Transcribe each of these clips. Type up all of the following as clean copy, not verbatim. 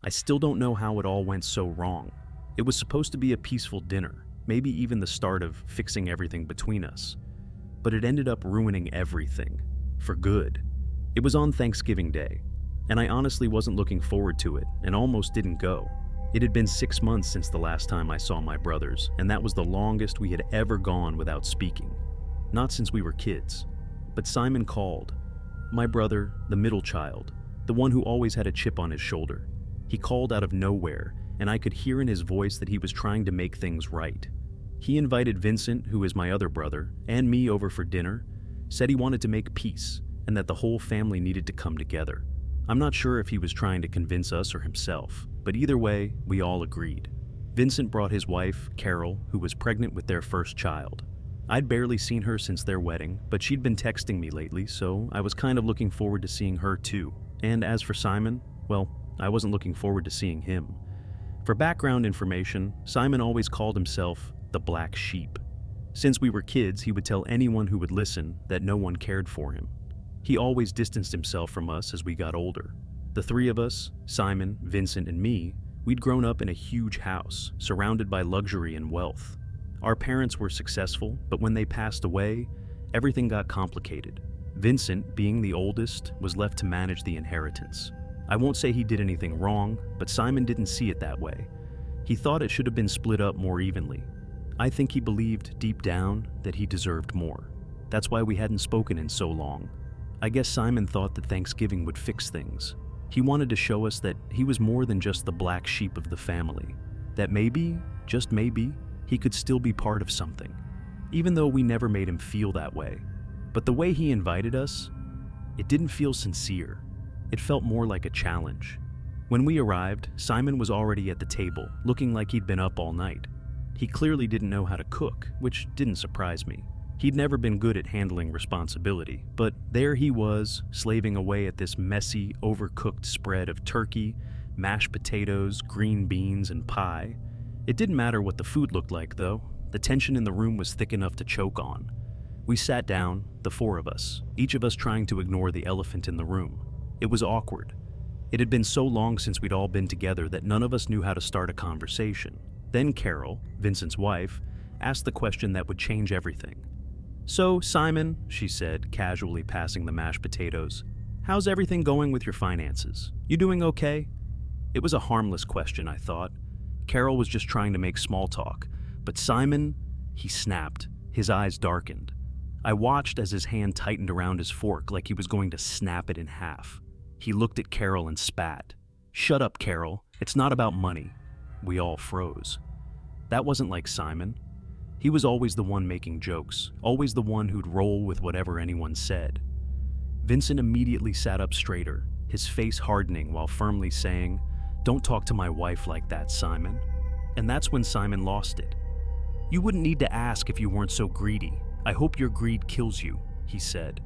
I still don't know how it all went so wrong. It was supposed to be a peaceful dinner, maybe even the start of fixing everything between us. But it ended up ruining everything, for good. It was on Thanksgiving Day, and I honestly wasn't looking forward to it and almost didn't go. It had been 6 months since the last time I saw my brothers, and that was the longest we had ever gone without speaking. Not since we were kids. But Simon called. My brother, the middle child, the one who always had a chip on his shoulder. He called out of nowhere, and I could hear in his voice that he was trying to make things right. He invited Vincent, who is my other brother, and me over for dinner, said he wanted to make peace, and that the whole family needed to come together. I'm not sure if he was trying to convince us or himself, but either way, we all agreed. Vincent brought his wife, Carol, who was pregnant with their first child. I'd barely seen her since their wedding, but she'd been texting me lately, so I was kind of looking forward to seeing her too. And as for Simon, well, I wasn't looking forward to seeing him. For background information, Simon always called himself the Black Sheep. Since we were kids, he would tell anyone who would listen that no one cared for him. He always distanced himself from us as we got older. The three of us, Simon, Vincent, and me, we'd grown up in a huge house, surrounded by luxury and wealth. Our parents were successful, but when they passed away, everything got complicated. Vincent, being the oldest, was left to manage the inheritance. I won't say he did anything wrong, but Simon didn't see it that way. He thought it should have been split up more evenly. I think he believed deep down that he deserved more. That's why we hadn't spoken in so long. I guess Simon thought that Thanksgiving would fix things. He wanted to show us that he was more than just the black sheep of the family. That maybe, just maybe, he could still be part of something. Even though we never made him feel that way. But the way he invited us, it didn't feel sincere. It felt more like a challenge. When we arrived, Simon was already at the table, looking like he'd been up all night. He clearly didn't know how to cook, which didn't surprise me. He'd never been good at handling responsibility, but there he was, slaving away at this messy, overcooked spread of turkey, mashed potatoes, green beans, and pie. It didn't matter what the food looked like, though. The tension in the room was thick enough to choke on. We sat down, the four of us, each of us trying to ignore the elephant in the room. It was awkward. It had been so long since we'd all been together that none of us knew how to start a conversation. Then Carol, Vincent's wife, asked the question that would change everything. "So, Simon," she said, casually passing the mashed potatoes, "how's everything going with your finances? You doing okay?" It was a harmless question, I thought. Carol was just trying to make small talk, but Simon, he snapped. His eyes darkened. I watched as his hand tightened around his fork like he was going to snap it in half. He looked at Carol and spat. "Shut up, Carol. It's not about money." We all froze. That wasn't like Simon. He was always the one making jokes, always the one who'd roll with whatever anyone said. Vincent immediately sat up straighter, his face hardening while firmly saying, "Don't talk to my wife like that, Simon." And that's when Simon lost it. "You wouldn't need to ask if you weren't so greedy. I hope your greed kills you," he said.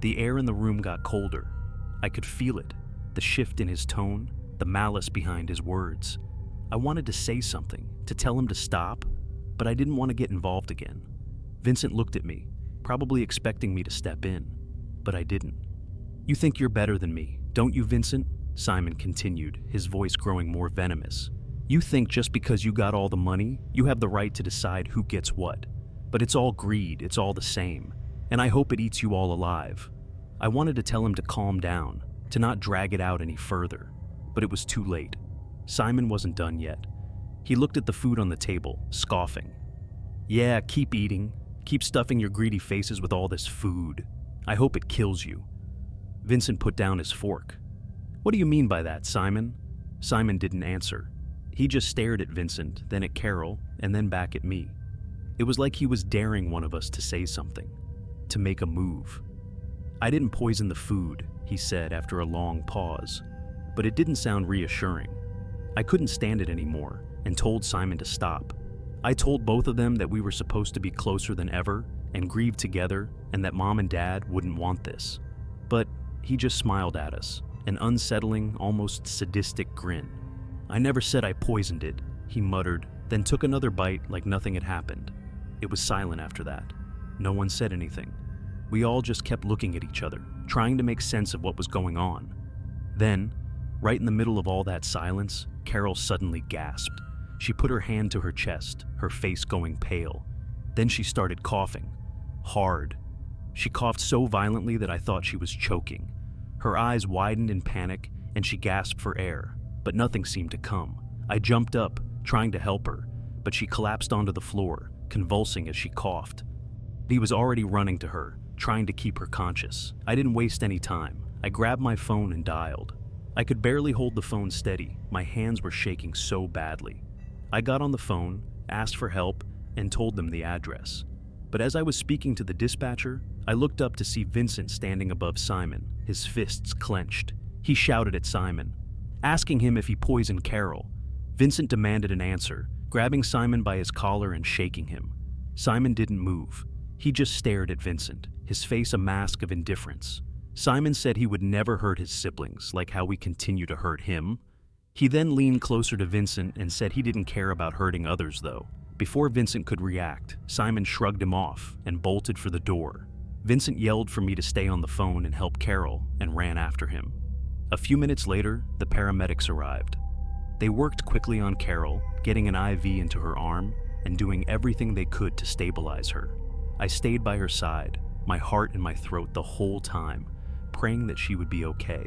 The air in the room got colder. I could feel it, the shift in his tone, the malice behind his words. I wanted to say something, to tell him to stop, but I didn't want to get involved again. Vincent looked at me, probably expecting me to step in, but I didn't. "You think you're better than me, don't you, Vincent?" Simon continued, his voice growing more venomous. "You think just because you got all the money, you have the right to decide who gets what. But it's all greed, it's all the same, and I hope it eats you all alive." I wanted to tell him to calm down, to not drag it out any further, but it was too late. Simon wasn't done yet. He looked at the food on the table, scoffing. "Yeah, keep eating. Keep stuffing your greedy faces with all this food. I hope it kills you." Vincent put down his fork. "What do you mean by that, Simon?" Simon didn't answer. He just stared at Vincent, then at Carol, and then back at me. It was like he was daring one of us to say something, to make a move. "I didn't poison the food," he said after a long pause, but it didn't sound reassuring. I couldn't stand it anymore and told Simon to stop. I told both of them that we were supposed to be closer than ever and grieve together and that Mom and Dad wouldn't want this. But he just smiled at us, an unsettling, almost sadistic grin. "I never said I poisoned it," he muttered, then took another bite like nothing had happened. It was silent after that. No one said anything. We all just kept looking at each other, trying to make sense of what was going on. Then, Right in the middle of all that silence, Carol suddenly gasped. She put her hand to her chest, her face going pale. Then she started coughing. Hard. She coughed so violently that I thought she was choking. Her eyes widened in panic, and she gasped for air, but nothing seemed to come. I jumped up, trying to help her, but she collapsed onto the floor, convulsing as she coughed. He was already running to her, trying to keep her conscious. I didn't waste any time. I grabbed my phone and dialed. I could barely hold the phone steady. My hands were shaking so badly. I got on the phone, asked for help, and told them the address. But as I was speaking to the dispatcher, I looked up to see Vincent standing above Simon, his fists clenched. He shouted at Simon, asking him if he poisoned Carol. Vincent demanded an answer, grabbing Simon by his collar and shaking him. Simon didn't move. He just stared at Vincent, his face a mask of indifference. Simon said he would never hurt his siblings, like how we continue to hurt him. He then leaned closer to Vincent and said he didn't care about hurting others, though. Before Vincent could react, Simon shrugged him off and bolted for the door. Vincent yelled for me to stay on the phone and help Carol and ran after him. A few minutes later, the paramedics arrived. They worked quickly on Carol, getting an IV into her arm and doing everything they could to stabilize her. I stayed by her side, my heart in my throat the whole time, praying that she would be okay.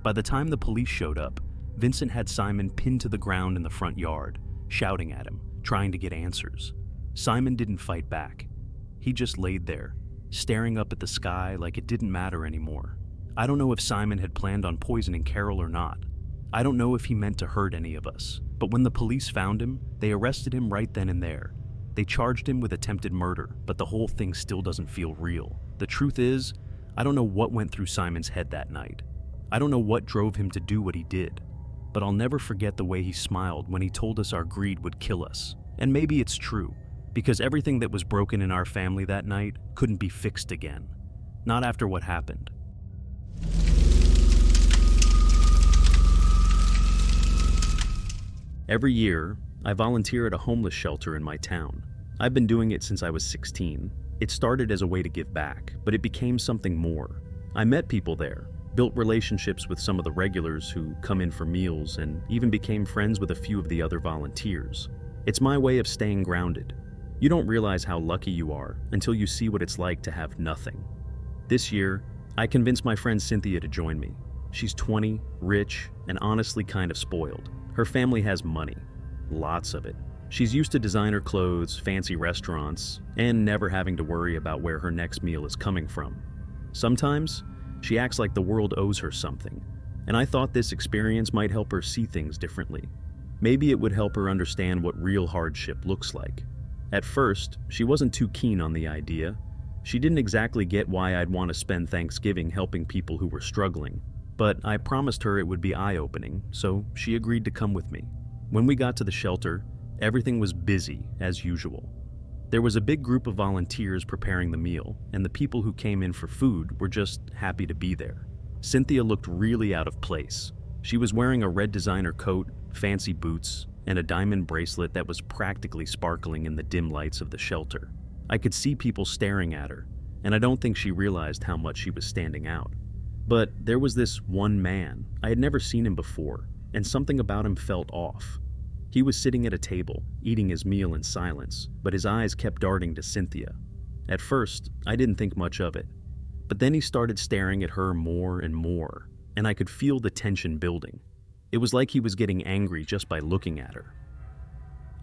By the time the police showed up, Vincent had Simon pinned to the ground in the front yard, shouting at him, trying to get answers. Simon didn't fight back. He just laid there, staring up at the sky like it didn't matter anymore. I don't know if Simon had planned on poisoning Carol or not. I don't know if he meant to hurt any of us. But when the police found him, they arrested him right then and there. They charged him with attempted murder, but the whole thing still doesn't feel real. The truth is, I don't know what went through Simon's head that night. I don't know what drove him to do what he did. But I'll never forget the way he smiled when he told us our greed would kill us. And maybe it's true, because everything that was broken in our family that night couldn't be fixed again. Not after what happened. Every year, I volunteer at a homeless shelter in my town. I've been doing it since I was 16. It started as a way to give back, but it became something more. I met people there, built relationships with some of the regulars who come in for meals, and even became friends with a few of the other volunteers. It's my way of staying grounded. You don't realize how lucky you are until you see what it's like to have nothing. This year, I convinced my friend Cynthia to join me. She's 20, rich, and honestly kind of spoiled. Her family has money, lots of it. She's used to designer clothes, fancy restaurants, and never having to worry about where her next meal is coming from. Sometimes, she acts like the world owes her something, and I thought this experience might help her see things differently. Maybe it would help her understand what real hardship looks like. At first, she wasn't too keen on the idea. She didn't exactly get why I'd want to spend Thanksgiving helping people who were struggling, but I promised her it would be eye-opening, so she agreed to come with me. When we got to the shelter, everything was busy, as usual. There was a big group of volunteers preparing the meal, and the people who came in for food were just happy to be there. Cynthia looked really out of place. She was wearing a red designer coat, fancy boots, and a diamond bracelet that was practically sparkling in the dim lights of the shelter. I could see people staring at her, and I don't think she realized how much she was standing out. But there was this one man. I had never seen him before, and something about him felt off. He was sitting at a table, eating his meal in silence, but his eyes kept darting to Cynthia. At first, I didn't think much of it, but then he started staring at her more and more, and I could feel the tension building. It was like he was getting angry just by looking at her.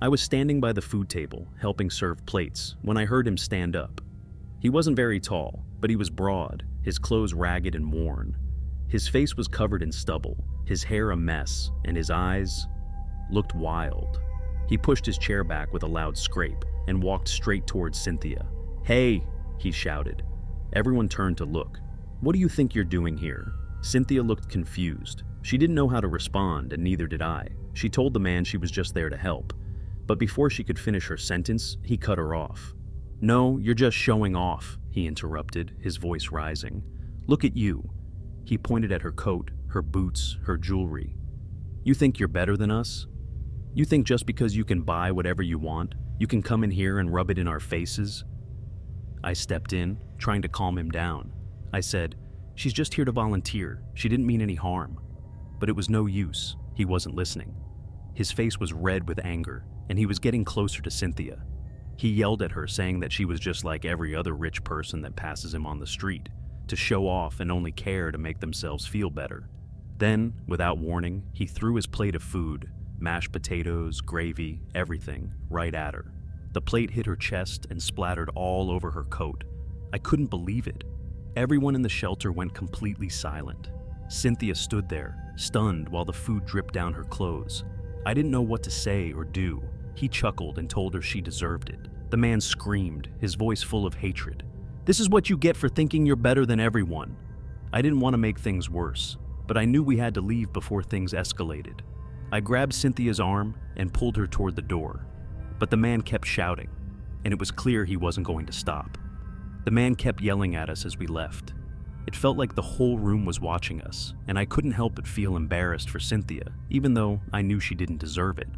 I was standing by the food table, helping serve plates, when I heard him stand up. He wasn't very tall, but he was broad, his clothes ragged and worn. His face was covered in stubble, his hair a mess, and his eyes looked wild. He pushed his chair back with a loud scrape and walked straight towards Cynthia. "Hey!" he shouted. Everyone turned to look. "What do you think you're doing here?" Cynthia looked confused. She didn't know how to respond, and neither did I. She told the man she was just there to help. But before she could finish her sentence, he cut her off. "No, you're just showing off," he interrupted, his voice rising. "Look at you." He pointed at her coat, her boots, her jewelry. "You think you're better than us? You think just because you can buy whatever you want, you can come in here and rub it in our faces?" I stepped in, trying to calm him down. I said, "She's just here to volunteer. She didn't mean any harm." but it was no use. He wasn't listening. His face was red with anger, and he was getting closer to Cynthia. He yelled at her, saying that she was just like every other rich person that passes him on the street, to show off and only care to make themselves feel better. Then, without warning, he threw his plate of food, mashed potatoes, gravy, everything, right at her. The plate hit her chest and splattered all over her coat. I couldn't believe it. Everyone in the shelter went completely silent. Cynthia stood there, stunned, while the food dripped down her clothes. I didn't know what to say or do. He chuckled and told her she deserved it. The man screamed, his voice full of hatred. "This is what you get for thinking you're better than everyone." I didn't want to make things worse, but I knew we had to leave before things escalated. I grabbed Cynthia's arm and pulled her toward the door, but the man kept shouting, and it was clear he wasn't going to stop. The man kept yelling at us as we left. It felt like the whole room was watching us, and I couldn't help but feel embarrassed for Cynthia, even though I knew she didn't deserve it.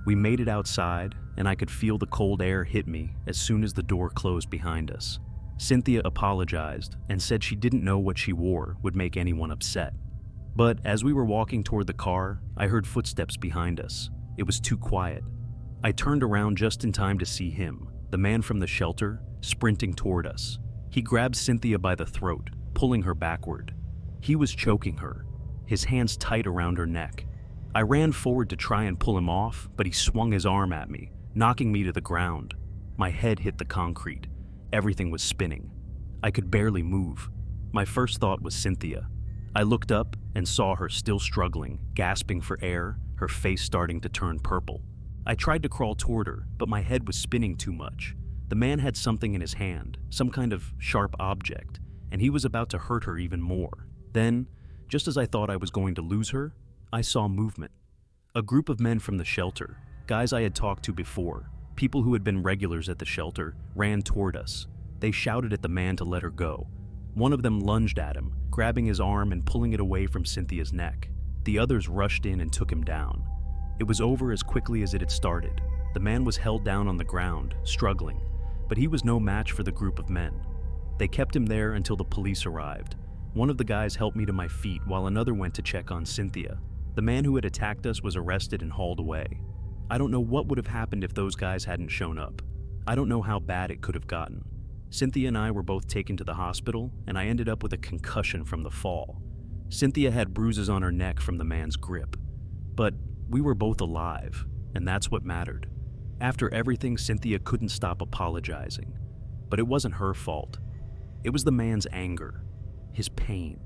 We made it outside, and I could feel the cold air hit me as soon as the door closed behind us. Cynthia apologized and said she didn't know what she wore would make anyone upset. But as we were walking toward the car, I heard footsteps behind us. It was too quiet. I turned around just in time to see him, the man from the shelter, sprinting toward us. He grabbed Cynthia by the throat, pulling her backward. He was choking her, his hands tight around her neck. I ran forward to try and pull him off, but he swung his arm at me, knocking me to the ground. My head hit the concrete. Everything was spinning. I could barely move. My first thought was Cynthia. I looked up and saw her still struggling, gasping for air, her face starting to turn purple. I tried to crawl toward her, but my head was spinning too much. The man had something in his hand, some kind of sharp object, and he was about to hurt her even more. Then, just as I thought I was going to lose her, I saw movement. A group of men from the shelter, guys I had talked to before, people who had been regulars at the shelter, ran toward us. They shouted at the man to let her go. One of them lunged at him, grabbing his arm and pulling it away from Cynthia's neck. The others rushed in and took him down. It was over as quickly as it had started. The man was held down on the ground, struggling, but he was no match for the group of men. They kept him there until the police arrived. One of the guys helped me to my feet while another went to check on Cynthia. The man who had attacked us was arrested and hauled away. I don't know what would have happened if those guys hadn't shown up. I don't know how bad it could have gotten. Cynthia and I were both taken to the hospital, and I ended up with a concussion from the fall. Cynthia had bruises on her neck from the man's grip. But we were both alive, and that's what mattered. After everything, Cynthia couldn't stop apologizing. But it wasn't her fault. It was the man's anger, his pain,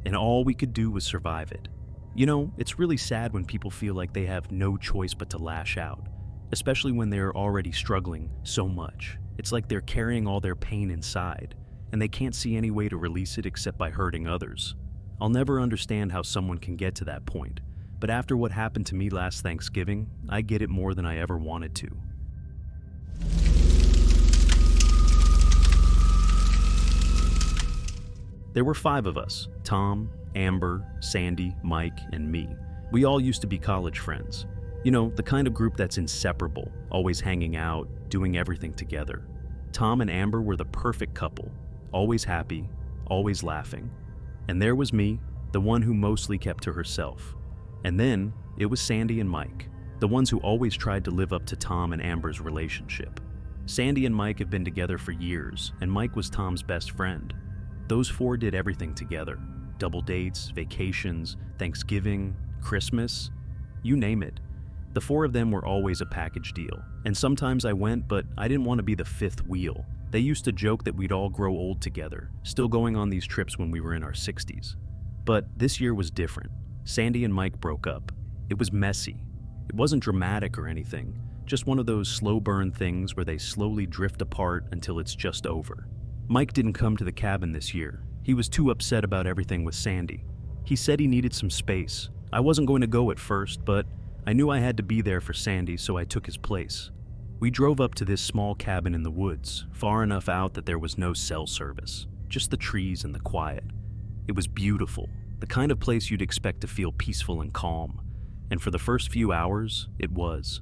and all we could do was survive it. You know, it's really sad when people feel like they have no choice but to lash out, especially when they're already struggling so much. It's like they're carrying all their pain inside, and they can't see any way to release it except by hurting others. I'll never understand how someone can get to that point, but after what happened to me last Thanksgiving, I get it more than I ever wanted to. There were 5 of us: Tom, Amber, Sandy, Mike, and me. We all used to be college friends. You know, the kind of group that's inseparable, always hanging out, doing everything together. Tom and Amber were the perfect couple, always happy, always laughing. And there was me, the one who mostly kept to herself. And then it was Sandy and Mike, the ones who always tried to live up to Tom and Amber's relationship. Sandy and Mike have been together for years, and Mike was Tom's best friend. Those 4 did everything together. Double dates, vacations, Thanksgiving, Christmas, you name it. The 4 of them were always a package deal. And sometimes I went, but I didn't want to be the 5th wheel. They used to joke that we'd all grow old together, still going on these trips when we were in our 60s. But this year was different. Sandy and Mike broke up. It was messy. It wasn't dramatic or anything, just one of those slow burn things where they slowly drift apart until it's just over. Mike didn't come to the cabin this year. He was too upset about everything with Sandy. He said he needed some space. I wasn't going to go at first, but I knew I had to be there for Sandy, so I took his place. We drove up to this small cabin in the woods, far enough out that there was no cell service, just the trees and the quiet. It was beautiful, the kind of place you'd expect to feel peaceful and calm. And for the first few hours, it was.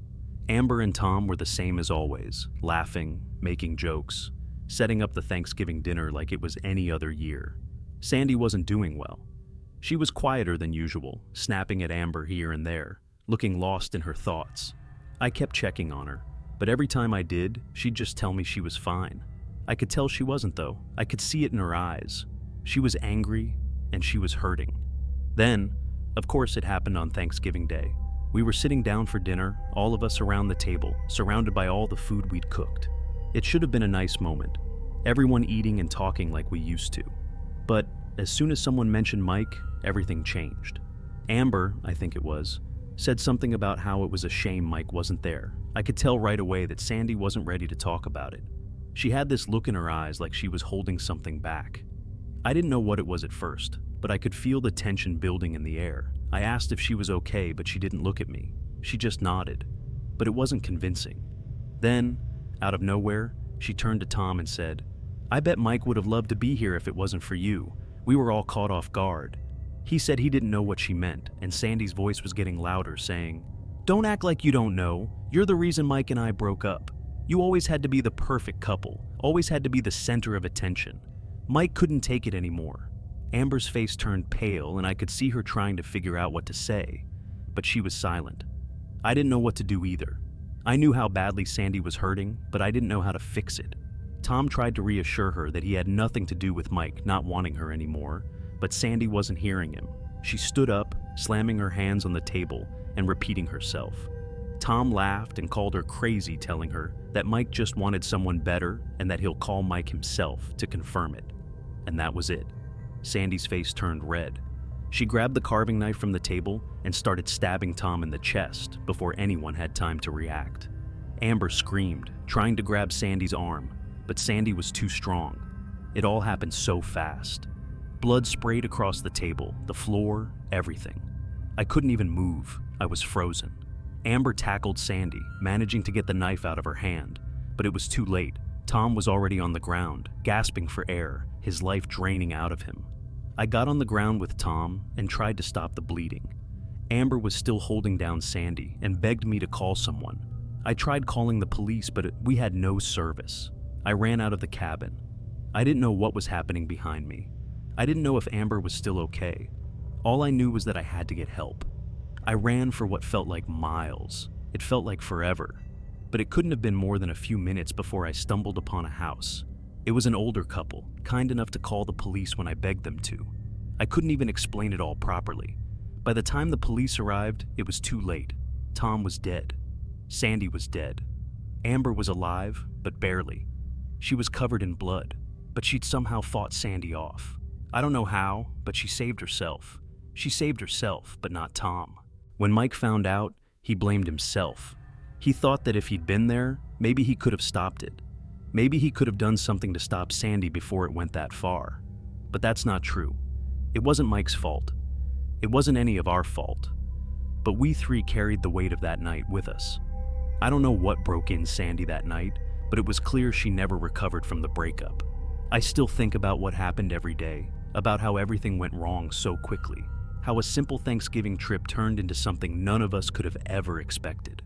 Amber and Tom were the same as always, laughing, making jokes, setting up the Thanksgiving dinner like it was any other year. Sandy wasn't doing well. She was quieter than usual, snapping at Amber here and there, looking lost in her thoughts. I kept checking on her, but every time I did, she'd just tell me she was fine. I could tell she wasn't though. I could see it in her eyes. She was angry, and she was hurting. Then, of course, it happened on Thanksgiving Day. We were sitting down for dinner, all of us around the table, surrounded by all the food we'd cooked. It should have been a nice moment, everyone eating and talking like we used to. But as soon as someone mentioned Mike, everything changed. Amber, I think it was, said something about how it was a shame Mike wasn't there. I could tell right away that Sandy wasn't ready to talk about it. She had this look in her eyes like she was holding something back. I didn't know what it was at first, but I could feel the tension building in the air. I asked if she was okay, but she didn't look at me. She just nodded, but it wasn't convincing. Then, out of nowhere, she turned to Tom and said, "I bet Mike would have loved to be here if it wasn't for you. We were all caught off guard." He said he didn't know what she meant, and Sandy's voice was getting louder, saying, "Don't act like you don't know. You're the reason Mike and I broke up. You always had to be the perfect couple, always had to be the center of attention. Mike couldn't take it anymore." Amber's face turned pale, and I could see her trying to figure out what to say, but she was silent. I didn't know what to do either. I knew how badly Sandy was hurting, but I didn't know how to fix it. Tom tried to reassure her that he had nothing to do with Mike not wanting her anymore, but Sandy wasn't hearing him. She stood up, slamming her hands on the table and repeating herself. Tom laughed and called her crazy, telling her that Mike just wanted someone better and that he'll call Mike himself to confirm it. And that was it. Sandy's face turned red. She grabbed the carving knife from the table and started stabbing Tom in the chest before anyone had time to react. Amber screamed, trying to grab Sandy's arm, but Sandy was too strong. It all happened so fast. Blood sprayed across the table, the floor, everything. I couldn't even move. I was frozen. Amber tackled Sandy, managing to get the knife out of her hand, but it was too late. Tom was already on the ground, gasping for air, his life draining out of him. I got on the ground with Tom and tried to stop the bleeding. Amber was still holding down Sandy and begged me to call someone. I tried calling the police, but we had no service. I ran out of the cabin. I didn't know what was happening behind me. I didn't know if Amber was still okay. All I knew was that I had to get help. I ran for what felt like miles. It felt like forever. But it couldn't have been more than a few minutes before I stumbled upon a house. It was an older couple, kind enough to call the police when I begged them to. I couldn't even explain it all properly. By the time the police arrived, it was too late. Tom was dead. Sandy was dead. Amber was alive, but barely. She was covered in blood, but she'd somehow fought Sandy off. I don't know how, but she saved herself. She saved herself, but not Tom. When Mike found out, he blamed himself. He thought that if he'd been there, maybe he could have stopped it. Maybe he could have done something to stop Sandy before it went that far. But that's not true. It wasn't Mike's fault. It wasn't any of our fault. But we three carried the weight of that night with us. I don't know what broke in Sandy that night, but it was clear she never recovered from the breakup. I still think about what happened every day, about how everything went wrong so quickly, how a simple Thanksgiving trip turned into something none of us could have ever expected.